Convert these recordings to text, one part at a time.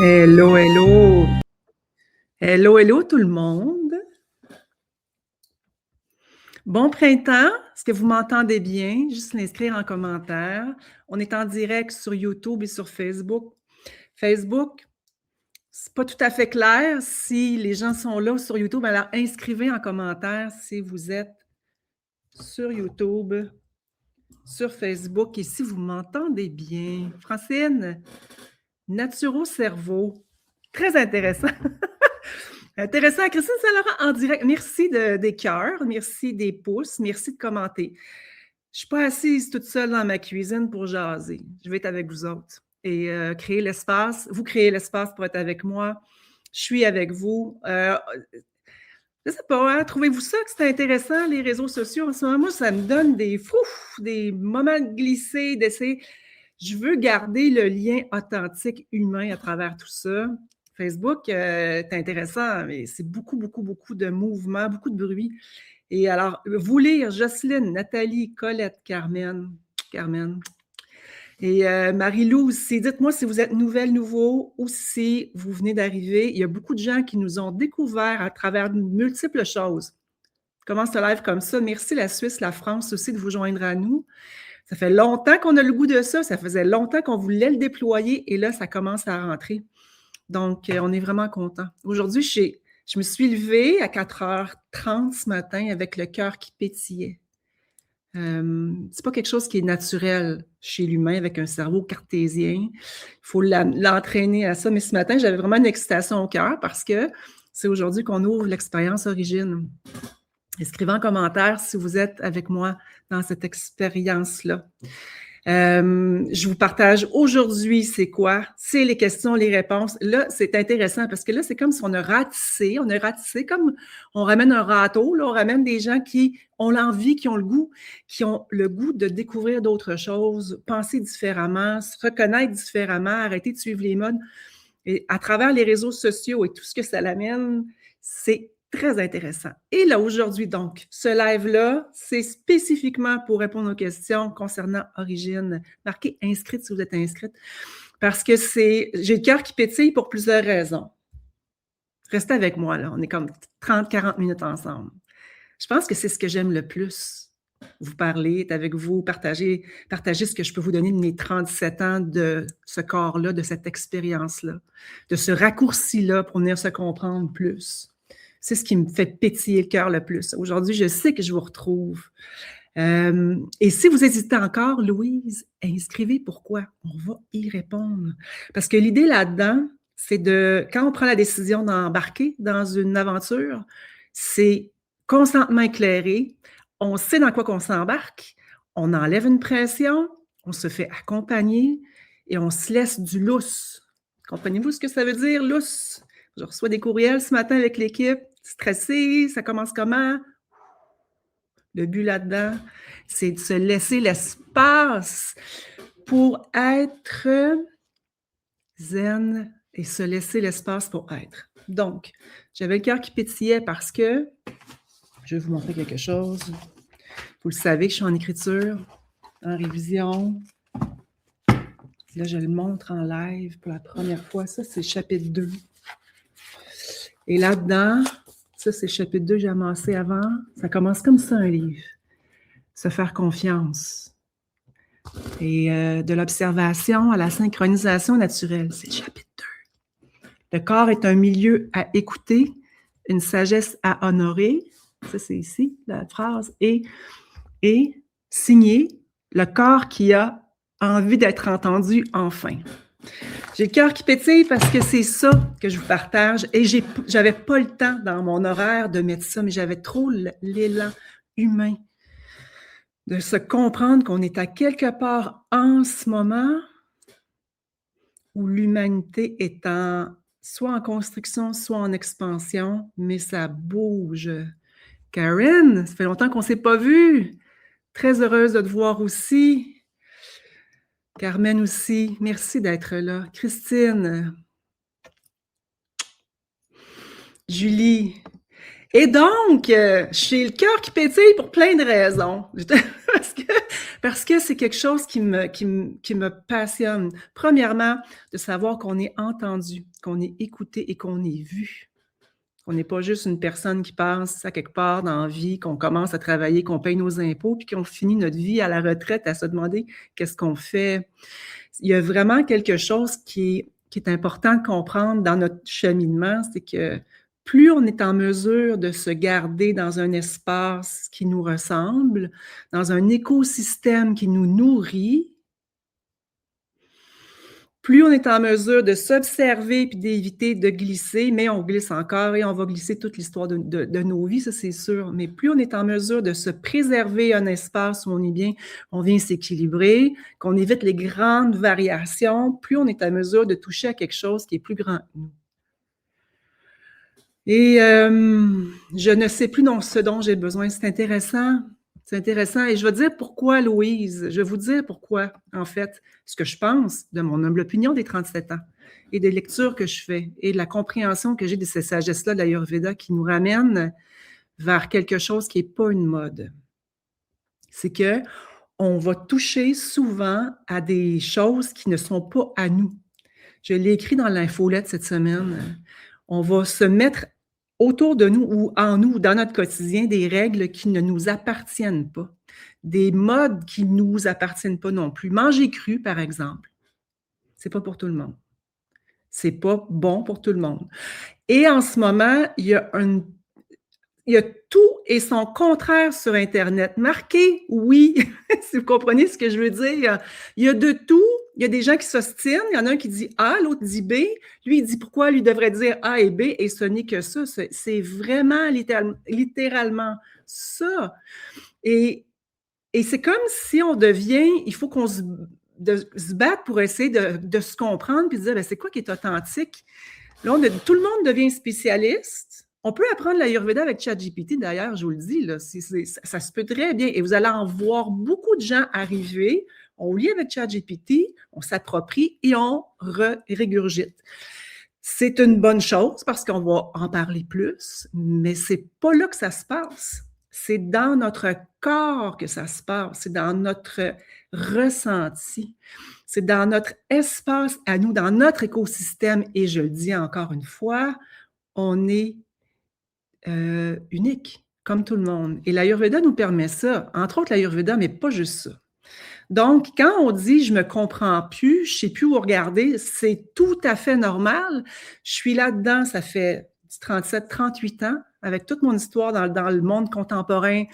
Hello, hello. Hello, hello tout le monde. Bon printemps. Est-ce que vous m'entendez bien? Juste l'inscrire en commentaire. On est en direct sur YouTube et sur Facebook. Facebook, c'est pas tout à fait clair si les gens sont là sur YouTube. Alors, inscrivez en commentaire si vous êtes sur YouTube, sur Facebook et si vous m'entendez bien. Francine, Naturo-cerveau. Très intéressant. Intéressant. Christine Saint-Laurent en direct. Merci des cœurs, merci des pouces, merci de commenter. Je ne suis pas assise toute seule dans ma cuisine pour jaser. Je vais être avec vous autres et créer l'espace. Vous créez l'espace pour être avec moi. Je suis avec vous. Je ne sais pas, hein, trouvez-vous ça que c'est intéressant, les réseaux sociaux? En ce moment, moi, ça me donne des moments de glisser, d'essayer. Je veux garder le lien authentique humain à travers tout ça. Facebook, c'est intéressant, mais c'est beaucoup de mouvements, beaucoup de bruit. Et alors, vous lire Jocelyne, Nathalie, Colette, Carmen. Et Marie-Lou aussi, dites-moi si vous êtes nouveau ou si vous venez d'arriver. Il y a beaucoup de gens qui nous ont découvert à travers de multiples choses. Je commence ce live comme ça. Merci la Suisse, la France aussi de vous joindre à nous. Ça fait longtemps qu'on a le goût de ça. Ça faisait longtemps qu'on voulait le déployer et là, ça commence à rentrer. Donc, on est vraiment content. Aujourd'hui, je me suis levée à 4h30 ce matin avec le cœur qui pétillait. C'est pas quelque chose qui est naturel chez l'humain avec un cerveau cartésien. Il faut l'entraîner à ça. Mais ce matin, j'avais vraiment une excitation au cœur parce que c'est aujourd'hui qu'on ouvre l'expérience Origine. Écrivez en commentaire si vous êtes avec moi dans cette expérience-là. Je vous partage aujourd'hui, c'est quoi? C'est les questions, les réponses. Là, c'est intéressant parce que là, c'est comme si on a ratissé comme on ramène un râteau, là, on ramène des gens qui ont l'envie, qui ont le goût de découvrir d'autres choses, penser différemment, se reconnaître différemment, arrêter de suivre les modes. Et à travers les réseaux sociaux et tout ce que ça l'amène, c'est très intéressant. Et là, aujourd'hui, donc, ce live-là, c'est spécifiquement pour répondre aux questions concernant Origine. Marquez « inscrite » si vous êtes inscrite, parce que j'ai le cœur qui pétille pour plusieurs raisons. Restez avec moi, là. On est comme 30-40 minutes ensemble. Je pense que c'est ce que j'aime le plus. Vous parler, être avec vous, partager ce que je peux vous donner de mes 37 ans de ce corps-là, de cette expérience-là, de ce raccourci-là pour venir se comprendre plus. C'est ce qui me fait pétiller le cœur le plus. Aujourd'hui, je sais que je vous retrouve. Et si vous hésitez encore, Louise, inscrivez pourquoi. On va y répondre. Parce que l'idée là-dedans, c'est quand on prend la décision d'embarquer dans une aventure, c'est consentement éclairé. On sait dans quoi qu'on s'embarque. On enlève une pression. On se fait accompagner et on se laisse du lousse. Comprenez-vous ce que ça veut dire, lousse? Je reçois des courriels ce matin avec l'équipe. Stressé, ça commence comment? Le but là-dedans, c'est de se laisser l'espace pour être zen et se laisser l'espace pour être. Donc, j'avais le cœur qui pétillait parce que je vais vous montrer quelque chose. Vous le savez que je suis en écriture, en révision. Là, je le montre en live pour la première fois. Ça, c'est le chapitre 2. Et là-dedans, ça, c'est le chapitre 2 que j'ai amassé avant. Ça commence comme ça, un livre. Se faire confiance. Et de l'observation à la synchronisation naturelle. C'est le chapitre 2. Le corps est un milieu à écouter, une sagesse à honorer. Ça, c'est ici, la phrase. Et signer le corps qui a envie d'être entendu enfin. J'ai le cœur qui pétille parce que c'est ça que je vous partage et j'avais pas le temps dans mon horaire de mettre ça, mais j'avais trop l'élan humain de se comprendre qu'on est à quelque part en ce moment où l'humanité est soit en construction, soit en expansion, mais ça bouge. Karen, ça fait longtemps qu'on ne s'est pas vu. Très heureuse de te voir aussi. Carmen aussi, merci d'être là. Christine, Julie. Et donc, j'ai le cœur qui pétille pour plein de raisons. Parce que c'est quelque chose qui me passionne. Premièrement, de savoir qu'on est entendu, qu'on est écouté et qu'on est vu. On n'est pas juste une personne qui passe à quelque part dans la vie, qu'on commence à travailler, qu'on paye nos impôts, puis qu'on finit notre vie à la retraite à se demander qu'est-ce qu'on fait. Il y a vraiment quelque chose qui est important de comprendre dans notre cheminement, c'est que plus on est en mesure de se garder dans un espace qui nous ressemble, dans un écosystème qui nous nourrit, plus on est en mesure de s'observer puis d'éviter de glisser, mais on glisse encore et on va glisser toute l'histoire de nos vies, ça c'est sûr. Mais plus on est en mesure de se préserver un espace où on est bien, on vient s'équilibrer, qu'on évite les grandes variations, plus on est en mesure de toucher à quelque chose qui est plus grand que nous. Et je ne sais plus ce dont j'ai besoin. C'est intéressant. C'est intéressant. Et je vais dire pourquoi, Louise. Je vais vous dire pourquoi, en fait, ce que je pense de mon humble opinion des 37 ans et des lectures que je fais et de la compréhension que j'ai de ces sagesses-là de l'Ayurveda qui nous ramènent vers quelque chose qui n'est pas une mode. C'est que on va toucher souvent à des choses qui ne sont pas à nous. Je l'ai écrit dans l'infolette cette semaine. On va se mettre autour de nous ou en nous, dans notre quotidien, des règles qui ne nous appartiennent pas, des modes qui ne nous appartiennent pas non plus. Manger cru, par exemple, c'est pas pour tout le monde. C'est pas bon pour tout le monde. Et en ce moment, il y a tout et son contraire sur Internet. Marqué, oui, si vous comprenez ce que je veux dire. Il y a de tout. Il y a des gens qui s'ostinent. Il y en a un qui dit A, l'autre dit B. Lui, il dit pourquoi lui devrait dire A et B, et ce n'est que ça. C'est vraiment littéralement ça. Et c'est comme si on devient, il faut qu'on se batte pour essayer de se comprendre puis de dire, c'est quoi qui est authentique? Là, tout le monde devient spécialiste. On peut apprendre l'Ayurveda avec ChatGPT, d'ailleurs, je vous le dis, là, ça se peut très bien. Et vous allez en voir beaucoup de gens arriver. On lit avec ChatGPT, on s'approprie et on régurgite. C'est une bonne chose parce qu'on va en parler plus, mais c'est pas là que ça se passe. C'est dans notre corps que ça se passe, c'est dans notre ressenti, c'est dans notre espace à nous, dans notre écosystème. Et je le dis encore une fois, on est unique, comme tout le monde. Et l'Ayurveda nous permet ça, entre autres l'Ayurveda, mais pas juste ça. Donc, quand on dit « je me comprends plus, je sais plus où regarder », c'est tout à fait normal. Je suis là-dedans, ça fait 37, 38 ans, avec toute mon histoire dans le monde contemporain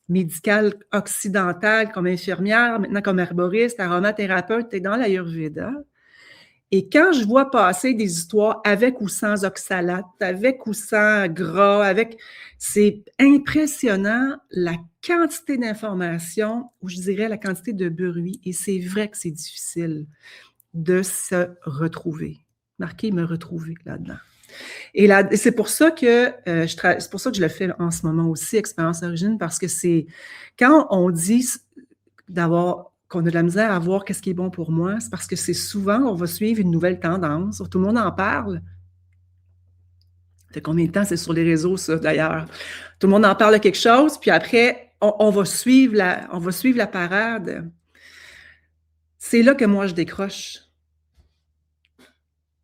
médical occidental, comme infirmière, maintenant comme herboriste, aromathérapeute et dans l'Ayurveda. Et quand je vois passer des histoires avec ou sans oxalate, avec ou sans gras, c'est impressionnant la quantité d'informations, ou je dirais la quantité de bruit. Et c'est vrai que c'est difficile de se retrouver. Marquez me retrouver là-dedans. Et là, c'est pour ça que je le fais en ce moment aussi, Expérience Origine, parce que c'est quand on dit qu'on a de la misère à voir qu'est-ce qui est bon pour moi, c'est parce que c'est souvent, on va suivre une nouvelle tendance, tout le monde en parle. Ça fait combien de temps c'est sur les réseaux, ça, d'ailleurs? Tout le monde en parle de quelque chose, puis après, on va suivre la parade. C'est là que moi, je décroche.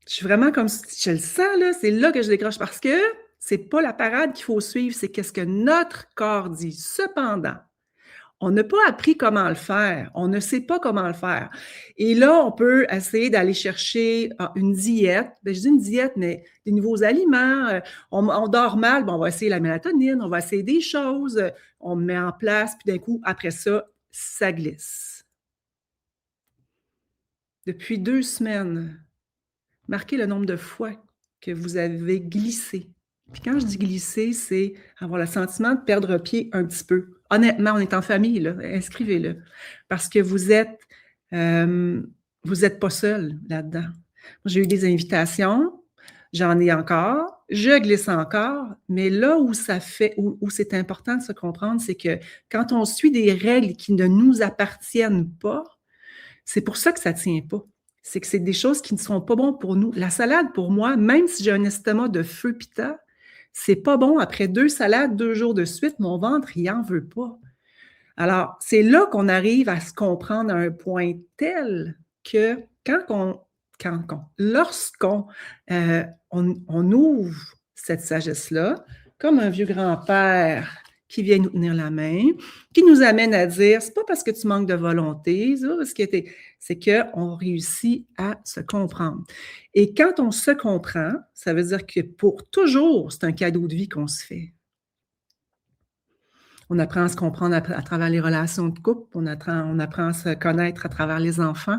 Je suis vraiment comme, je le sens, là, c'est là que je décroche, parce que c'est pas la parade qu'il faut suivre, c'est qu'est-ce que notre corps dit. Cependant, on n'a pas appris comment le faire. On ne sait pas comment le faire. Et là, on peut essayer d'aller chercher une diète. Je dis une diète, mais des nouveaux aliments. On dort mal, on va essayer la mélatonine, on va essayer des choses. On met en place, puis d'un coup, après ça, ça glisse. Depuis 2 semaines, marquez le nombre de fois que vous avez glissé. Puis quand je dis glisser, c'est avoir le sentiment de perdre pied un petit peu. Honnêtement, on est en famille, là, inscrivez-le. Parce que vous êtes pas seul là-dedans. J'ai eu des invitations, j'en ai encore, je glisse encore, mais là où où c'est important de se comprendre, c'est que quand on suit des règles qui ne nous appartiennent pas, c'est pour ça que ça ne tient pas. C'est que c'est des choses qui ne sont pas bonnes pour nous. La salade, pour moi, même si j'ai un estomac de feu pita, c'est pas bon. Après 2 salades, 2 jours de suite, mon ventre, il n'en veut pas. Alors, c'est là qu'on arrive à se comprendre à un point tel que lorsqu'on on ouvre cette sagesse-là, comme un vieux grand-père qui vient nous tenir la main, qui nous amène à dire, c'est pas parce que tu manques de volonté, c'est qu'on réussit à se comprendre. Et quand on se comprend, ça veut dire que pour toujours, c'est un cadeau de vie qu'on se fait. On apprend à se comprendre à travers les relations de couple, on apprend à se connaître à travers les enfants,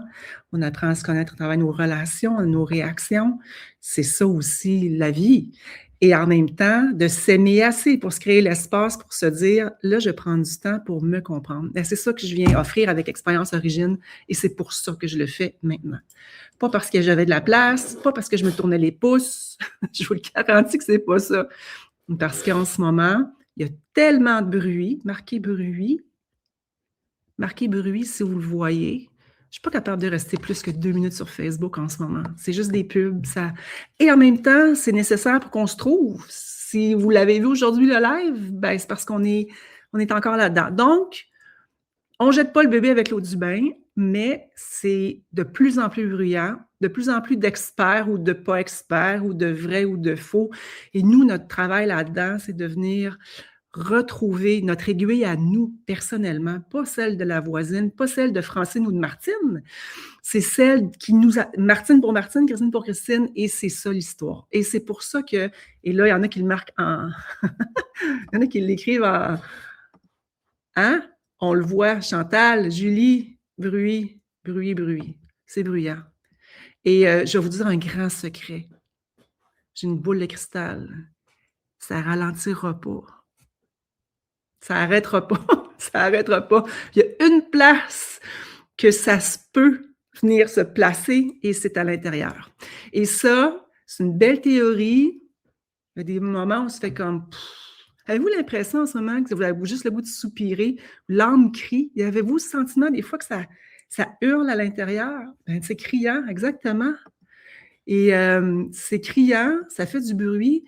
on apprend à se connaître à travers nos relations, nos réactions. C'est ça aussi la vie. Et en même temps, de s'aimer assez pour se créer l'espace pour se dire, là, je prends du temps pour me comprendre. Et c'est ça que je viens offrir avec Expérience Origine et c'est pour ça que je le fais maintenant. Pas parce que j'avais de la place, pas parce que je me tournais les pouces. Je vous le garantis que c'est pas ça. Parce qu'en ce moment, il y a tellement de bruit, marqué bruit si vous le voyez. Je ne suis pas capable de rester plus que 2 minutes sur Facebook en ce moment. C'est juste des pubs. Et en même temps, c'est nécessaire pour qu'on se trouve. Si vous l'avez vu aujourd'hui, le live, ben, c'est parce qu'on est encore là-dedans. Donc, on ne jette pas le bébé avec l'eau du bain, mais c'est de plus en plus bruyant, de plus en plus d'experts ou de pas experts, ou de vrai ou de faux. Et nous, notre travail là-dedans, c'est de venir retrouver notre aiguille à nous, personnellement, pas celle de la voisine, pas celle de Francine ou de Martine. C'est celle qui nous a... Martine pour Martine, Christine pour Christine, et c'est ça l'histoire. Et c'est pour ça que... Et là, il y en a qui le marquent en... il y en a qui l'écrivent en... Hein? On le voit, Chantal, Julie, bruit. C'est bruyant. Et je vais vous dire un grand secret. J'ai une boule de cristal. Ça ralentira pas. Ça n'arrêtera pas. Ça n'arrêtera pas. Il y a une place que ça se peut venir se placer et c'est à l'intérieur. Et ça, c'est une belle théorie. Il y a des moments où on se fait comme... Avez-vous l'impression en ce moment que vous avez juste le goût de soupirer, l'âme crie? Avez-vous ce sentiment des fois que ça hurle à l'intérieur? Ben, c'est criant, exactement. Et c'est criant, ça fait du bruit.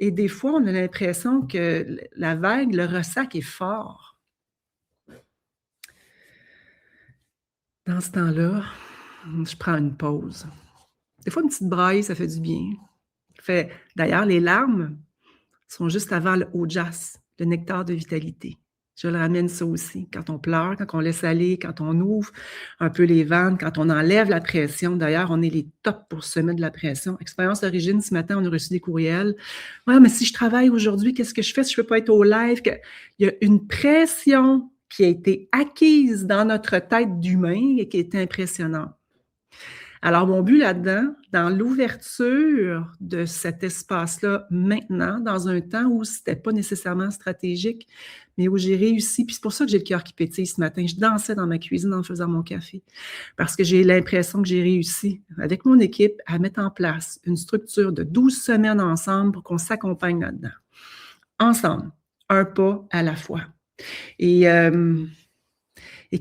Et des fois, on a l'impression que la vague, le ressac est fort. Dans ce temps-là, je prends une pause. Des fois, une petite braille, ça fait du bien. D'ailleurs, les larmes sont juste avant le ojas, le nectar de vitalité. Je le ramène ça aussi. Quand on pleure, quand on laisse aller, quand on ouvre un peu les vannes, quand on enlève la pression. D'ailleurs, on est les tops pour se mettre de la pression. Expérience Origine, ce matin, on a reçu des courriels. « Ouais, mais si je travaille aujourd'hui, qu'est-ce que je fais si je ne peux pas être au live? » Il y a une pression qui a été acquise dans notre tête d'humain et qui est impressionnante. Alors, mon but là-dedans, dans l'ouverture de cet espace-là maintenant, dans un temps où ce n'était pas nécessairement stratégique, mais où j'ai réussi, puis c'est pour ça que j'ai le cœur qui pétille ce matin. Je dansais dans ma cuisine en faisant mon café, parce que j'ai l'impression que j'ai réussi, avec mon équipe, à mettre en place une structure de 12 semaines ensemble pour qu'on s'accompagne là-dedans. Ensemble, un pas à la fois. Et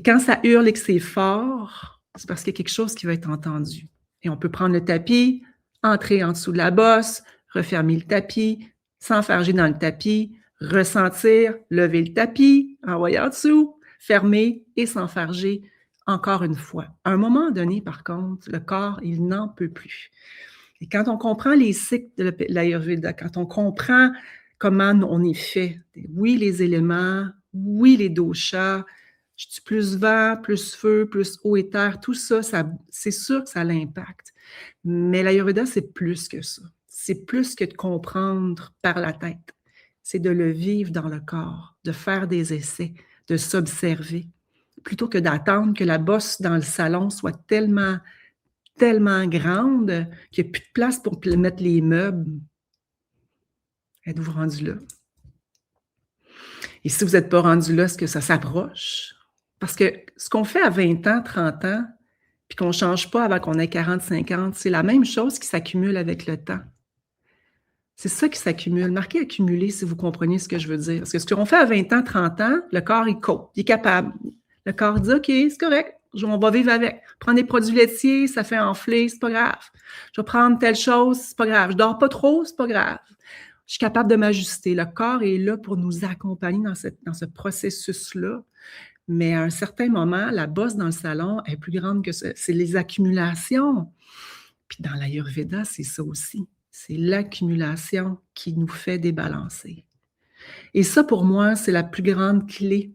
quand ça hurle et que c'est fort, c'est parce qu'il y a quelque chose qui va être entendu. Et on peut prendre le tapis, entrer en dessous de la bosse, refermer le tapis, s'enfarger dans le tapis, ressentir, lever le tapis, envoyer en dessous, fermer et s'enfarger encore une fois. À un moment donné, par contre, le corps, il n'en peut plus. Et quand on comprend les cycles de l'Ayurveda, quand on comprend comment on est fait, oui, les éléments, oui, les doshas, je dis plus vent, plus feu, plus eau et terre, tout ça, c'est sûr que ça a l'impact. Mais l'Ayurveda, c'est plus que ça. C'est plus que de comprendre par la tête. C'est de le vivre dans le corps, de faire des essais, de s'observer, plutôt que d'attendre que la bosse dans le salon soit tellement grande qu'il n'y a plus de place pour mettre les meubles. Êtes-vous rendu là? Et si vous n'êtes pas rendu là, est-ce que ça s'approche? Parce que ce qu'on fait à 20 ans, 30 ans, puis qu'on ne change pas avant qu'on ait 40, 50, c'est la même chose qui s'accumule avec le temps. C'est ça qui s'accumule. Marquez accumuler si vous comprenez ce que je veux dire. Parce que ce qu'on fait à 20 ans, 30 ans, le corps, il cope, il est capable. Le corps dit, OK, c'est correct, on va vivre avec. Prendre des produits laitiers, ça fait enfler, c'est pas grave. Je vais prendre telle chose, c'est pas grave. Je dors pas trop, c'est pas grave. Je suis capable de m'ajuster. Le corps est là pour nous accompagner dans ce processus-là. Mais à un certain moment, la bosse dans le salon est plus grande que ça. C'est les accumulations. Puis dans l'Ayurveda, c'est ça aussi. C'est l'accumulation qui nous fait débalancer. Et ça, pour moi, c'est la plus grande clé.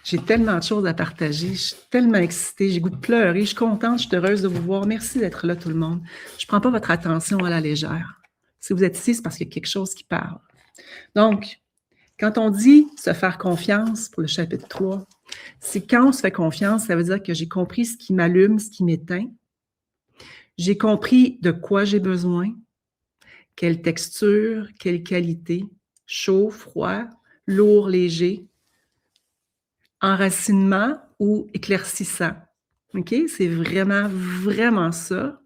J'ai tellement de choses à partager. Je suis tellement excitée. J'ai goût de pleurer. Je suis contente. Je suis heureuse de vous voir. Merci d'être là, tout le monde. Je ne prends pas votre attention à la légère. Si vous êtes ici, c'est parce qu'il y a quelque chose qui parle. Donc, quand on dit se faire confiance pour le chapitre 3, c'est quand on se fait confiance, ça veut dire que j'ai compris ce qui m'allume, ce qui m'éteint. J'ai compris de quoi j'ai besoin, quelle texture, quelle qualité, chaud, froid, lourd, léger, enracinement ou éclaircissant. OK? C'est vraiment, vraiment ça.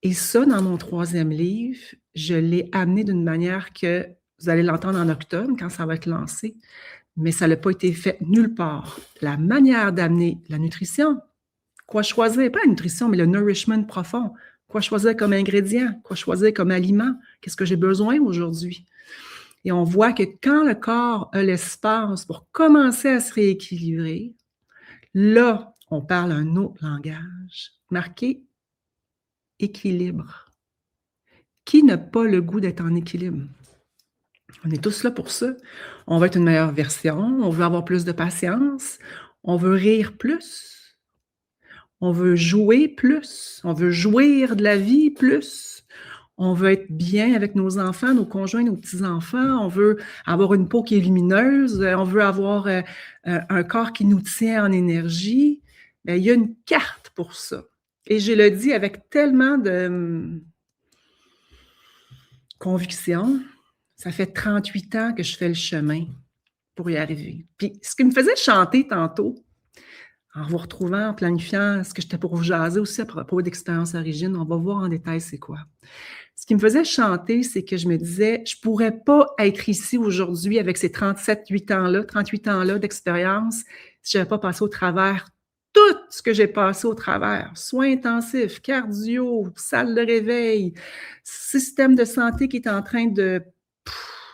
Et ça, dans mon 3e livre, je l'ai amené d'une manière que vous allez l'entendre en octobre quand ça va être lancé, mais ça n'a pas été fait nulle part. La manière d'amener la nutrition, quoi choisir, pas la nutrition, mais le nourishment profond, quoi choisir comme ingrédient, quoi choisir comme aliment, qu'est-ce que j'ai besoin aujourd'hui? Et on voit que quand le corps a l'espace pour commencer à se rééquilibrer, là, on parle un autre langage, marqué équilibre. Qui n'a pas le goût d'être en équilibre? On est tous là pour ça. On veut être une meilleure version, on veut avoir plus de patience, on veut rire plus, on veut jouer plus, on veut jouir de la vie plus, on veut être bien avec nos enfants, nos conjoints, nos petits-enfants, on veut avoir une peau qui est lumineuse, on veut avoir un corps qui nous tient en énergie. Bien, il y a une carte pour ça. Et je le dis avec tellement de conviction. Ça fait 38 ans que je fais le chemin pour y arriver. Puis, ce qui me faisait chanter tantôt, en vous retrouvant, en planifiant ce que j'étais pour vous jaser aussi à propos d'Expérience Origine, on va voir en détail c'est quoi. Ce qui me faisait chanter, c'est que je me disais, je ne pourrais pas être ici aujourd'hui avec ces 38 ans-là d'expérience si je n'avais pas passé au travers tout ce que j'ai passé au travers. Soins intensifs, cardio, salle de réveil, système de santé qui est en train de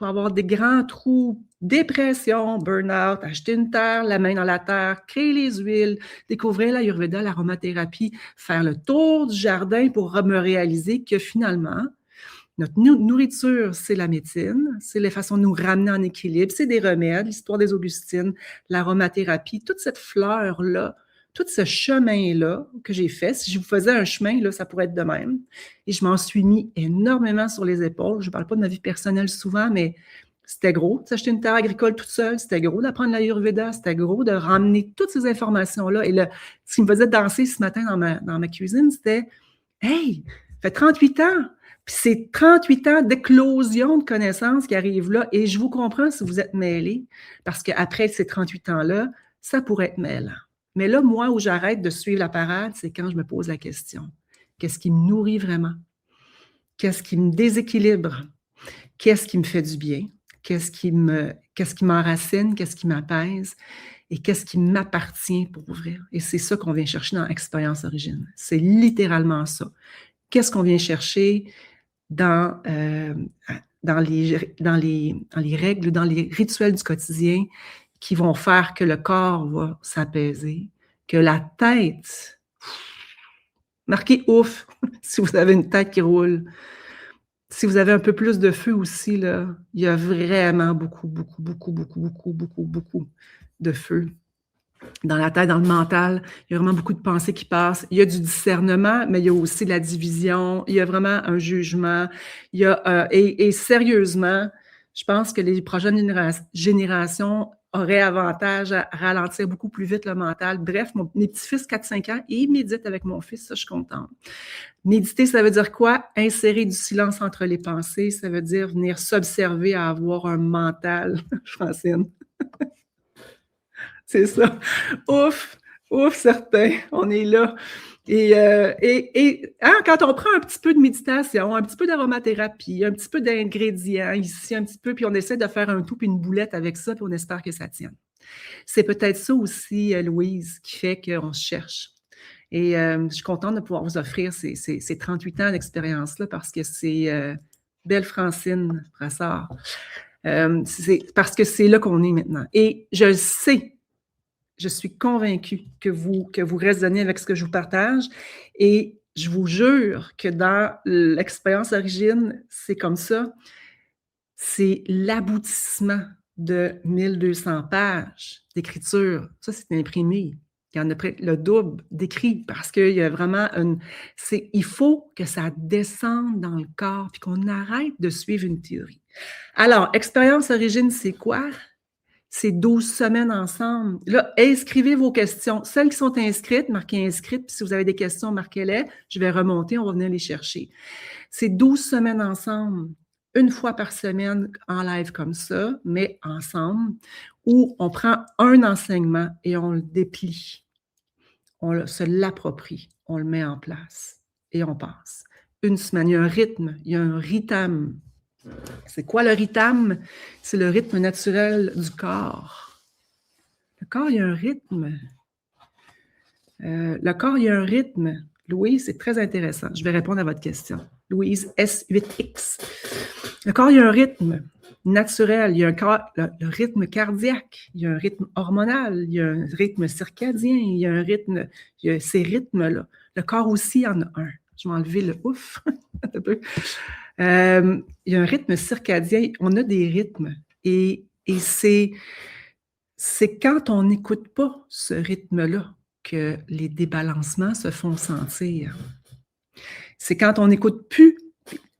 avoir des grands trous, dépression, burn-out, acheter une terre, la main dans la terre, créer les huiles, découvrir l'Ayurveda, l'aromathérapie, faire le tour du jardin pour me réaliser que finalement, notre nourriture, c'est la médecine, c'est la façon de nous ramener en équilibre, c'est des remèdes, l'histoire des Augustines, l'aromathérapie, toute cette fleur-là, tout ce chemin-là que j'ai fait. Si je vous faisais un chemin, là, ça pourrait être de même. Et je m'en suis mis énormément sur les épaules. Je ne parle pas de ma vie personnelle souvent, mais c'était gros de s'acheter une terre agricole toute seule, c'était gros d'apprendre l'Ayurveda, c'était gros de ramener toutes ces informations-là. Et ce qui me faisait danser ce matin dans ma cuisine, c'était « Hey, ça fait 38 ans! » Puis c'est 38 ans d'éclosion de connaissances qui arrivent là. Et je vous comprends si vous êtes mêlés, parce qu'après ces 38 ans-là, ça pourrait être mêlant. Mais là, moi, où j'arrête de suivre la parade, c'est quand je me pose la question. Qu'est-ce qui me nourrit vraiment? Qu'est-ce qui me déséquilibre? Qu'est-ce qui me fait du bien? Qu'est-ce qui m'enracine? Qu'est-ce qui m'apaise? Et qu'est-ce qui m'appartient pour ouvrir? Et c'est ça qu'on vient chercher dans Expérience Origine. C'est littéralement ça. Qu'est-ce qu'on vient chercher dans les règles, dans les rituels du quotidien qui vont faire que le corps va s'apaiser, que la tête, marquez ouf, si vous avez une tête qui roule. Si vous avez un peu plus de feu aussi, là, il y a vraiment beaucoup de feu. Dans la tête, dans le mental, il y a vraiment beaucoup de pensées qui passent. Il y a du discernement, mais il y a aussi de la division. Il y a vraiment un jugement. Il y a, et sérieusement, je pense que les prochaines générations auraient avantage à ralentir beaucoup plus vite le mental. Bref, mes petits-fils 4-5 ans, ils méditent avec mon fils, ça, je suis contente. Méditer, ça veut dire quoi? Insérer du silence entre les pensées, ça veut dire venir s'observer à avoir un mental, Francine. C'est ça. Ouf, certain, on est là. Et quand on prend un petit peu de méditation, un petit peu d'aromathérapie, un petit peu d'ingrédients ici, un petit peu, puis on essaie de faire un tout puis une boulette avec ça, puis on espère que ça tienne. C'est peut-être ça aussi, Louise, qui fait qu'on se cherche. Et je suis contente de pouvoir vous offrir ces 38 ans d'expérience-là parce que c'est belle Francine Brassard. C'est parce que c'est là qu'on est maintenant. Et je le sais, je suis convaincue que vous résonnez avec ce que je vous partage. Et je vous jure que dans l'expérience Origine, c'est comme ça. C'est l'aboutissement de 1200 pages d'écriture. Ça, c'est imprimé. Il y en a près le double d'écrit parce qu'il y a vraiment il faut que ça descende dans le corps puis qu'on arrête de suivre une théorie. Alors, expérience Origine, c'est quoi? C'est 12 semaines ensemble. Là, inscrivez vos questions. Celles qui sont inscrites, marquez inscrites. Puis si vous avez des questions, marquez-les. Je vais remonter, on va venir les chercher. C'est 12 semaines ensemble, une fois par semaine en live comme ça, mais ensemble, où on prend un enseignement et on le déplie. On se l'approprie, on le met en place et on passe. Une semaine, il y a un rythme, il y a un rythme. C'est quoi le rythme? C'est le rythme naturel du corps. Le corps, il y a un rythme. Le corps, il y a un rythme. Louise, c'est très intéressant. Je vais répondre à votre question. Louise, S8X. Le corps, il y a un rythme naturel. Il y a le rythme cardiaque. Il y a un rythme hormonal. Il y a un rythme circadien. Il y a un rythme. Il y a ces rythmes-là. Le corps aussi en a un. Je vais enlever le ouf. Un peu. Il y a un rythme circadien. On a des rythmes. Et c'est quand on n'écoute pas ce rythme-là que les débalancements se font sentir. C'est quand on n'écoute plus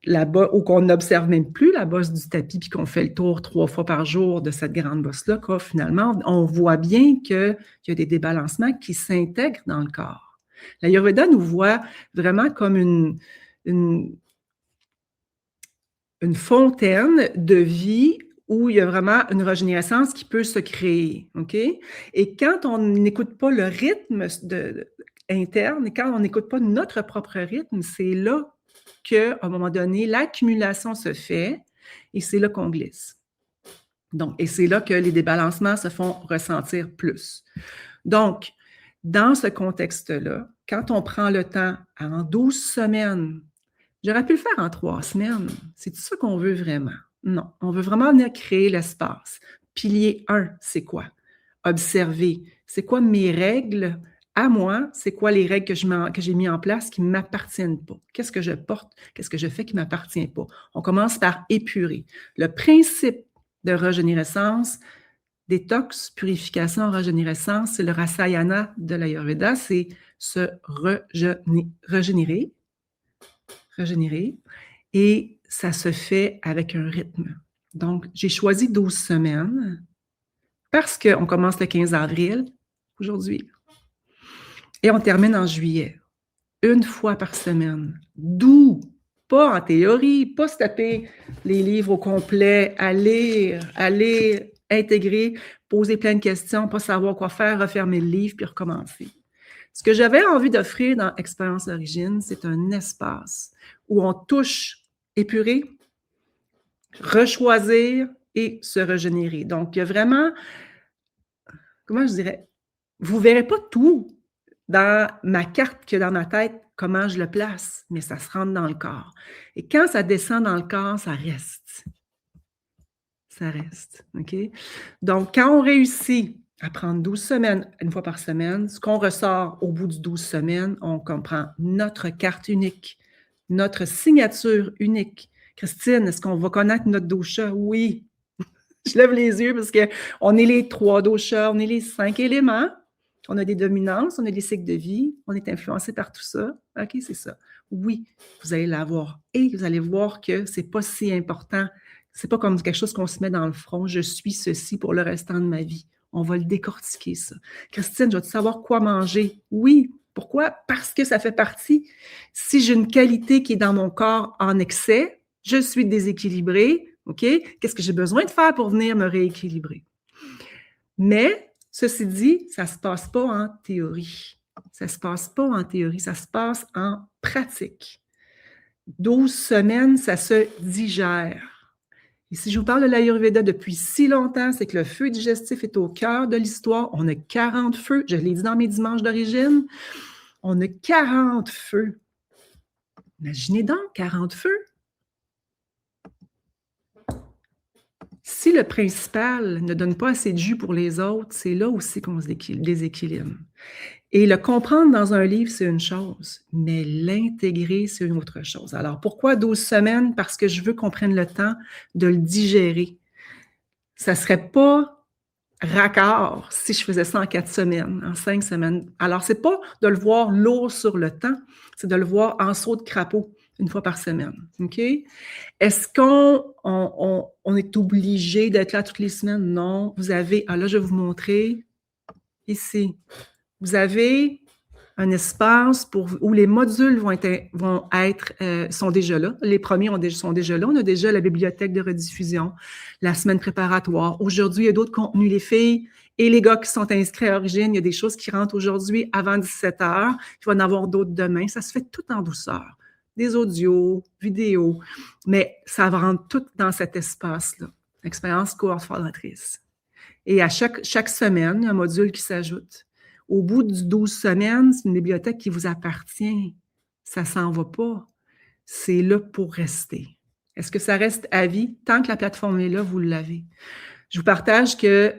là-bas ou qu'on n'observe même plus la bosse du tapis puis qu'on fait le tour 3 fois par jour de cette grande bosse-là, que finalement, on voit bien qu'il y a des débalancements qui s'intègrent dans le corps. L'Ayurveda nous voit vraiment comme une fontaine de vie où il y a vraiment une régénérescence qui peut se créer, OK? Et quand on n'écoute pas le rythme interne, et quand on n'écoute pas notre propre rythme, c'est là qu'à un moment donné, l'accumulation se fait et c'est là qu'on glisse. Donc, et c'est là que les débalancements se font ressentir plus. Donc, dans ce contexte-là, quand on prend le temps en 12 semaines, j'aurais pu le faire en 3 semaines. C'est tout ça qu'on veut vraiment. Non, on veut vraiment venir créer l'espace. Pilier 1, c'est quoi? Observer. C'est quoi mes règles à moi? C'est quoi les règles que j'ai mis en place qui ne m'appartiennent pas? Qu'est-ce que je porte? Qu'est-ce que je fais qui ne m'appartient pas? On commence par épurer. Le principe de régénérescence, détox, purification, régénérescence, c'est le rasayana de l'Ayurveda, c'est se régénérer. Et ça se fait avec un rythme. Donc, j'ai choisi 12 semaines parce qu'on commence le 15 avril, aujourd'hui, et on termine en juillet. Une fois par semaine. D'où, pas en théorie, pas se taper les livres au complet, à lire, intégrer, poser plein de questions, pas savoir quoi faire, refermer le livre, puis recommencer. Ce que j'avais envie d'offrir dans Expérience Origine, c'est un espace où on touche, épurer, rechoisir et se régénérer. Donc, il y a vraiment, comment je dirais, vous ne verrez pas tout dans ma carte que dans ma tête, comment je le place, mais ça se rentre dans le corps. Et quand ça descend dans le corps, ça reste. Ça reste, OK? Donc, quand on réussit à prendre 12 semaines, une fois par semaine, ce qu'on ressort au bout de 12 semaines, on comprend notre carte unique, notre signature unique. Christine, est-ce qu'on va connaître notre dosha? Oui. Je lève les yeux parce qu'on est les 3 doshas, on est les 5 éléments. On a des dominances, on a des cycles de vie, on est influencé par tout ça. OK, c'est ça. Oui, vous allez l'avoir. Et vous allez voir que ce n'est pas si important. C'est pas comme quelque chose qu'on se met dans le front. Je suis ceci pour le restant de ma vie. On va le décortiquer, ça. Christine, je dois savoir quoi manger. Oui. Pourquoi? Parce que ça fait partie. Si j'ai une qualité qui est dans mon corps en excès, je suis déséquilibrée. OK? Qu'est-ce que j'ai besoin de faire pour venir me rééquilibrer? Mais, ceci dit, ça ne se passe pas en théorie. Ça ne se passe pas en théorie, ça se passe en pratique. 12 semaines, ça se digère. Et si je vous parle de l'Ayurveda depuis si longtemps, c'est que le feu digestif est au cœur de l'histoire. On a 40 feux, je l'ai dit dans mes dimanches d'origine, on a 40 feux. Imaginez donc 40 feux. Si le principal ne donne pas assez de jus pour les autres, c'est là aussi qu'on se déséquilibre. Et le comprendre dans un livre, c'est une chose, mais l'intégrer, c'est une autre chose. Alors, pourquoi 12 semaines? Parce que je veux qu'on prenne le temps de le digérer. Ça ne serait pas raccord si je faisais ça en 4 semaines, en 5 semaines. Alors, c'est pas de le voir lourd sur le temps, c'est de le voir en saut de crapaud, une fois par semaine. OK? Est-ce qu'on est obligé d'être là toutes les semaines? Non. Vous avez, là, je vais vous montrer ici. Vous avez un espace où les modules sont déjà là. Les premiers sont déjà là. On a déjà la bibliothèque de rediffusion, la semaine préparatoire. Aujourd'hui, il y a d'autres contenus. Les filles et les gars qui sont inscrits à Origine, il y a des choses qui rentrent aujourd'hui avant 17 heures. Il va y en avoir d'autres demain. Ça se fait tout en douceur. Des audios, vidéos, mais ça va rentrer tout dans cet espace-là. Expérience cohorte formatrice. Et à chaque semaine, il y a un module qui s'ajoute. Au bout du 12 semaines, c'est une bibliothèque qui vous appartient. Ça ne s'en va pas. C'est là pour rester. Est-ce que ça reste à vie? Tant que la plateforme est là, vous l'avez. Je vous partage que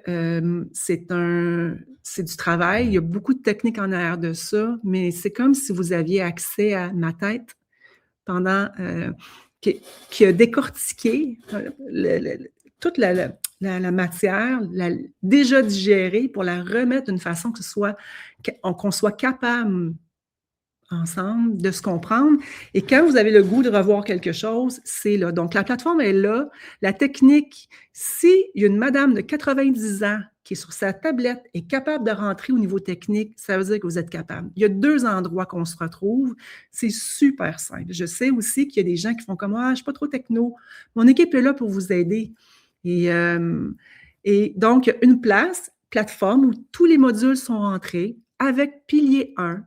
c'est du travail. Il y a beaucoup de techniques en arrière de ça, mais c'est comme si vous aviez accès à ma tête pendant qui a décortiqué toute la matière, déjà digérée pour la remettre d'une façon qu'on soit capable ensemble de se comprendre. Et quand vous avez le goût de revoir quelque chose, c'est là. Donc, la plateforme est là. La technique, s'il y a une madame de 90 ans qui est sur sa tablette et capable de rentrer au niveau technique, ça veut dire que vous êtes capable. Il y a 2 endroits qu'on se retrouve. C'est super simple. Je sais aussi qu'il y a des gens qui font comme « Ah, je ne suis pas trop techno. » Mon équipe est là pour vous aider. Et donc, il y a une plateforme où tous les modules sont rentrés avec pilier 1,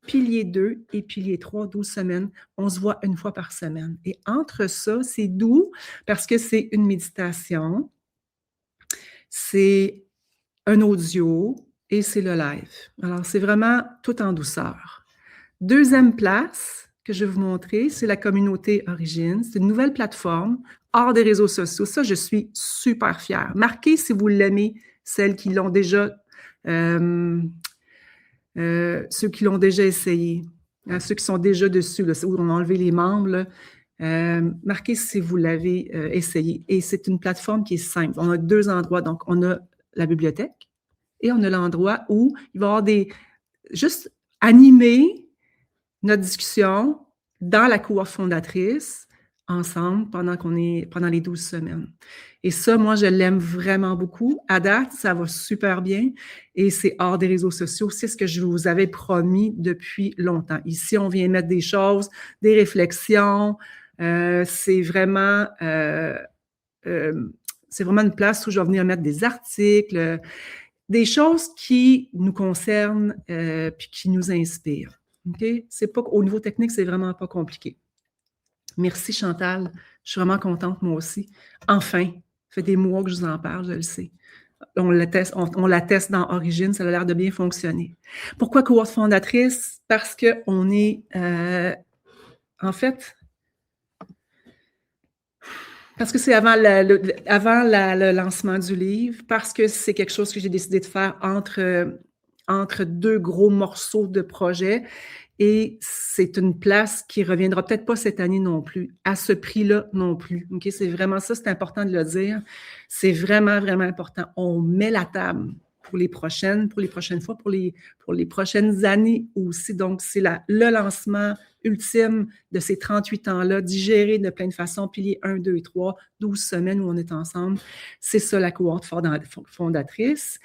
pilier 2 et pilier 3, 12 semaines. On se voit une fois par semaine. Et entre ça, c'est doux parce que c'est une méditation, c'est un audio et c'est le live. Alors, c'est vraiment tout en douceur. Deuxième place que je vais vous montrer, c'est la communauté Origine. C'est une nouvelle plateforme hors des réseaux sociaux. Ça, je suis super fière. Marquez si vous l'aimez, celles qui l'ont déjà ceux qui l'ont déjà essayé, ceux qui sont déjà dessus, là, où on a enlevé les membres, marquez si vous l'avez essayé. Et c'est une plateforme qui est simple. On a 2 endroits. Donc, on a la bibliothèque et on a l'endroit où il va y avoir juste animer notre discussion dans la cohorte fondatrice ensemble pendant les 12 semaines. Et ça, moi, je l'aime vraiment beaucoup. À date, ça va super bien et c'est hors des réseaux sociaux. C'est ce que je vous avais promis depuis longtemps. Ici, on vient mettre des choses, des réflexions. C'est vraiment une place où je vais venir mettre des articles, des choses qui nous concernent puis qui nous inspirent. Okay? C'est pas, au niveau technique, c'est vraiment pas compliqué. Merci Chantal, je suis vraiment contente moi aussi. Enfin, ça fait des mois que je vous en parle, je le sais. On la teste dans Origine, ça a l'air de bien fonctionner. Pourquoi cohorte fondatrice? Parce qu'on est, en fait, parce que c'est avant le lancement du livre, parce que c'est quelque chose que j'ai décidé de faire entre 2 gros morceaux de projet. Et c'est une place qui reviendra peut-être pas cette année non plus, à ce prix-là non plus. Okay? C'est vraiment ça, c'est important de le dire. C'est vraiment, vraiment important. On met la table pour les prochaines fois, pour les prochaines années aussi. Donc, c'est le lancement ultime de ces 38 ans-là, digéré de plein de façons, pilier 1, 2 et 3, 12 semaines où on est ensemble. C'est ça la cohorte fondatrice.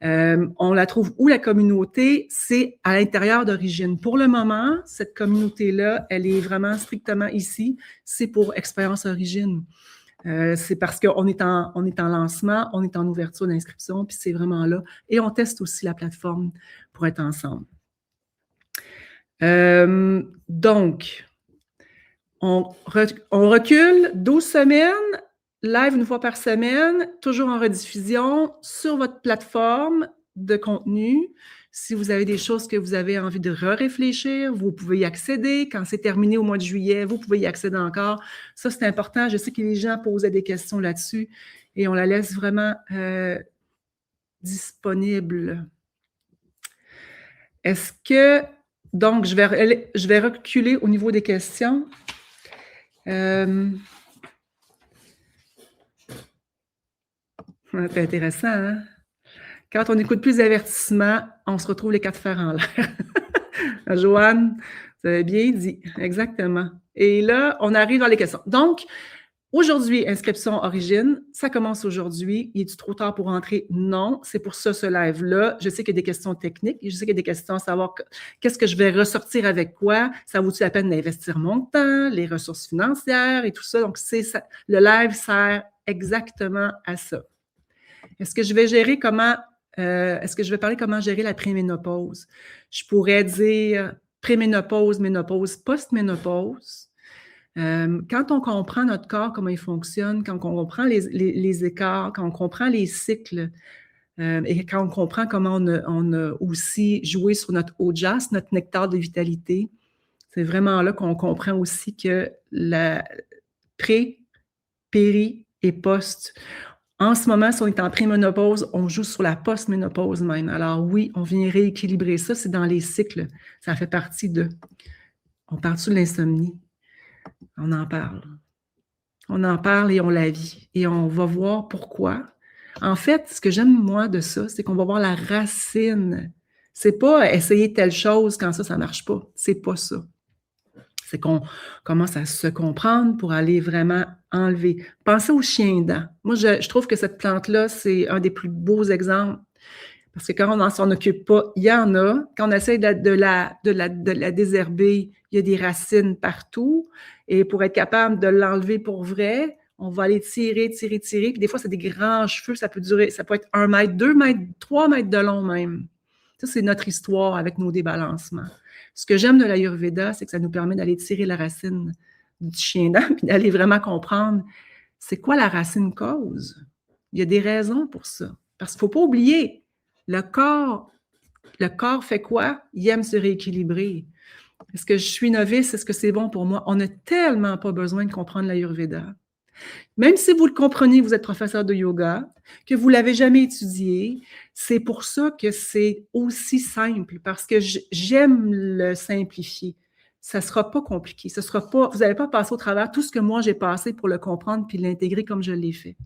On la trouve où la communauté? C'est à l'intérieur d'Origine. Pour le moment, cette communauté-là, elle est vraiment strictement ici. C'est pour Expérience Origine. C'est parce qu'on est en lancement, on est en ouverture d'inscription, puis c'est vraiment là. Et on teste aussi la plateforme pour être ensemble. Donc, on recule 12 semaines, live une fois par semaine, toujours en rediffusion sur votre plateforme de contenu. Si vous avez des choses que vous avez envie de réfléchir, vous pouvez y accéder. Quand c'est terminé au mois de juillet, vous pouvez y accéder encore. Ça, c'est important. Je sais que les gens posaient des questions là-dessus. et on la laisse vraiment disponible. Est-ce que... Donc, je vais reculer au niveau des questions. C'est intéressant, hein? Quand on n'écoute plus les avertissements, on se retrouve les quatre fers en l'air. Joanne, vous avez bien dit, exactement. Et là, on arrive dans les questions. Donc, aujourd'hui, inscription origine, ça commence aujourd'hui. Il est trop tard pour entrer? Non, c'est pour ça ce live-là. Je sais qu'il y a des questions techniques, je sais qu'il y a des questions à savoir qu'est-ce que je vais ressortir avec quoi, ça vaut-il la peine d'investir mon temps, les ressources financières et tout ça. Donc, c'est ça. Le live sert exactement à ça. Est-ce que je vais gérer comment... est-ce que je vais parler comment gérer la préménopause? Je pourrais dire préménopause, ménopause, post-ménopause. Quand on comprend notre corps, comment il fonctionne, quand on comprend les écarts, quand on comprend les cycles, et quand on comprend comment on a aussi joué sur notre aujas, notre nectar de vitalité, c'est vraiment là qu'on comprend aussi que la pré, péri et post... En ce moment, si on est en préménopause, on joue sur la post-ménopause même. Alors oui, on vient rééquilibrer ça, c'est dans les cycles. Ça fait partie de... On parle-tu de l'insomnie? On en parle. On en parle et on la vit. Et on va voir pourquoi. En fait, ce que j'aime, moi, de ça, c'est qu'on va voir la racine. C'est pas essayer telle chose quand ça marche pas. C'est pas ça. C'est qu'on commence à se comprendre pour aller vraiment enlever. Pensez au chien-dent. Moi, je trouve que cette plante-là, c'est un des plus beaux exemples. Parce que quand on ne s'en occupe pas, il y en a. Quand on essaie de la désherber, il y a des racines partout. Et pour être capable de l'enlever pour vrai, on va aller tirer. Puis des fois, c'est des grands cheveux. Ça peut être 1 mètre, 2 mètres, 3 mètres de long même. Ça, c'est notre histoire avec nos débalancements. Ce que j'aime de l'Ayurveda, c'est que ça nous permet d'aller tirer la racine du chien-dent puis d'aller vraiment comprendre c'est quoi la racine cause. Il y a des raisons pour ça. Parce qu'il ne faut pas oublier, le corps fait quoi? Il aime se rééquilibrer. Est-ce que je suis novice? Est-ce que c'est bon pour moi? On n'a tellement pas besoin de comprendre l'Ayurveda. Même si vous le comprenez, vous êtes professeur de yoga, que vous ne l'avez jamais étudié, c'est pour ça que c'est aussi simple, parce que j'aime le simplifier. Ça ne sera pas compliqué. Vous n'allez pas passer au travers tout ce que moi j'ai passé pour le comprendre puis l'intégrer comme je l'ai fait.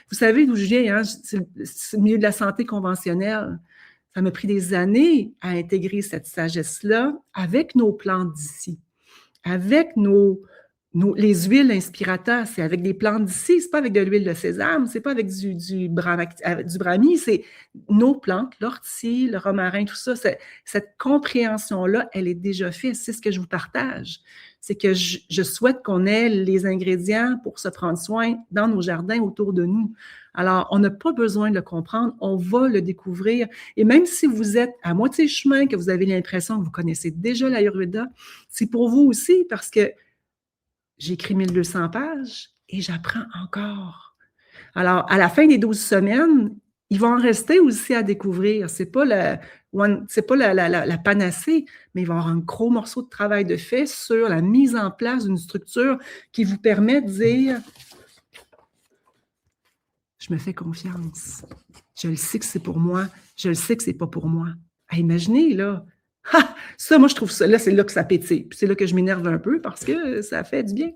Vous savez d'où je viens, hein? C'est le milieu de la santé conventionnelle. Ça m'a pris des années à intégrer cette sagesse-là avec nos plantes d'ici, avec les huiles inspiratas, c'est avec des plantes d'ici, c'est pas avec de l'huile de sésame, c'est pas avec du brahmi, c'est nos plantes, l'ortie, le romarin, tout ça. Cette compréhension-là, elle est déjà faite. C'est ce que je vous partage. C'est que je souhaite qu'on ait les ingrédients pour se prendre soin dans nos jardins autour de nous. Alors, on n'a pas besoin de le comprendre, on va le découvrir. Et même si vous êtes à moitié chemin, que vous avez l'impression que vous connaissez déjà l'Ayurveda, c'est pour vous aussi parce que j'ai écrit 1200 pages et j'apprends encore. Alors, à la fin des 12 semaines, il va en rester aussi à découvrir. C'est pas la panacée, mais il va y avoir un gros morceau de travail de fait sur la mise en place d'une structure qui vous permet de dire « Je me fais confiance. Je le sais que c'est pour moi. Je le sais que c'est pas pour moi. » Imaginez, là. Ah, ça, moi, je trouve ça, là, c'est là que ça pétille. Puis c'est là que je m'énerve un peu parce que ça fait du bien.